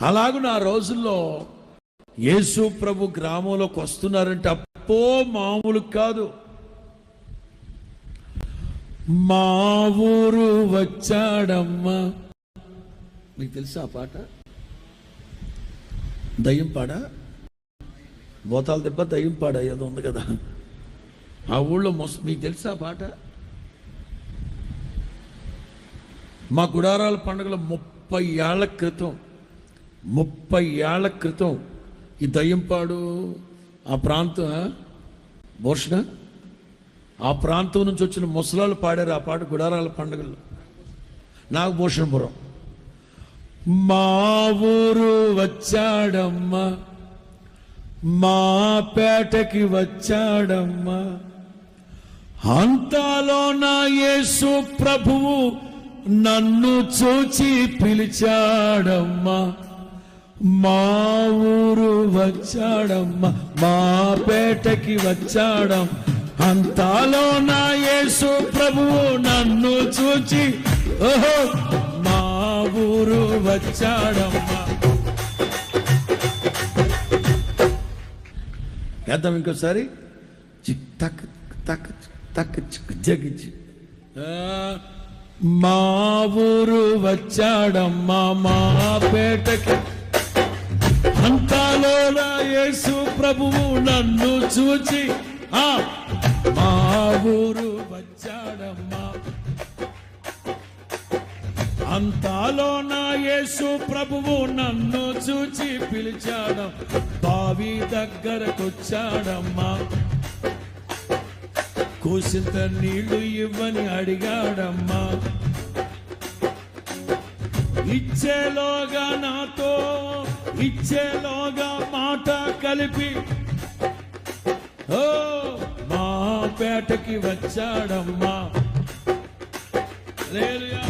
అలాగున ఆ రోజుల్లో యేసు ప్రభు గ్రామంలోకి వస్తున్నారంటే అప్పో మామూలు కాదు. మా ఊరు వచ్చాడమ్మా, మీకు తెలుసా ఆ పాట? దయ్యం పాడ, బోతాల దెబ్బ దయ్యం పాడ ఏదో ఉంది కదా ఆ ఊళ్ళో. మీకు తెలుసా ఆ పాట? మా గుడారాల పండుగలో 30 ఏళ్ల క్రితం ఈ దయ్యంపాడు ఆ ప్రాంతం భూషణ ఆ ప్రాంతం నుంచి వచ్చిన ముసలాళ్ళు పాడారు ఆ పాట గుడారాల పండుగల్లో. నాగభూషణపురం. మా ఊరు వచ్చాడమ్మా, మా పేటకి వచ్చాడమ్మా, అంతాలో నా యేసు ప్రభువు నన్ను చూచి పిలిచాడమ్మా. మా ఊరు వచ్చాడమ్మా, మా పేటకి వచ్చాడమ్మా, అంతాలో నా యేసు ప్రభువు నన్ను చూచి, ఓహో మా ఊరు వచ్చాడమ్మా. వేద్దాం ఇంకోసారి. చిక్ తక్ తక్ తక్ చిక్ జగిచి. మా ఊరు వచ్చాడమ్మా, మా పేటకి, అంతాలో నా యేసు ప్రభువు నన్ను చూచి, మా ఊరు వచ్చాడమ్మా, అంతాలో నా యేసు ప్రభువు నన్ను చూచి పిలిచాడు. బావి దగ్గరకొచ్చాడమ్మా, కూసింత నీళ్లు ఇవ్వని అడిగాడమ్మా. ఇచ్చేలోగా నాతో ఇచ్చేలోగా మాట కలిపి, ఓ మా పేటకి వచ్చాడమ్మా. హల్లెలూయా.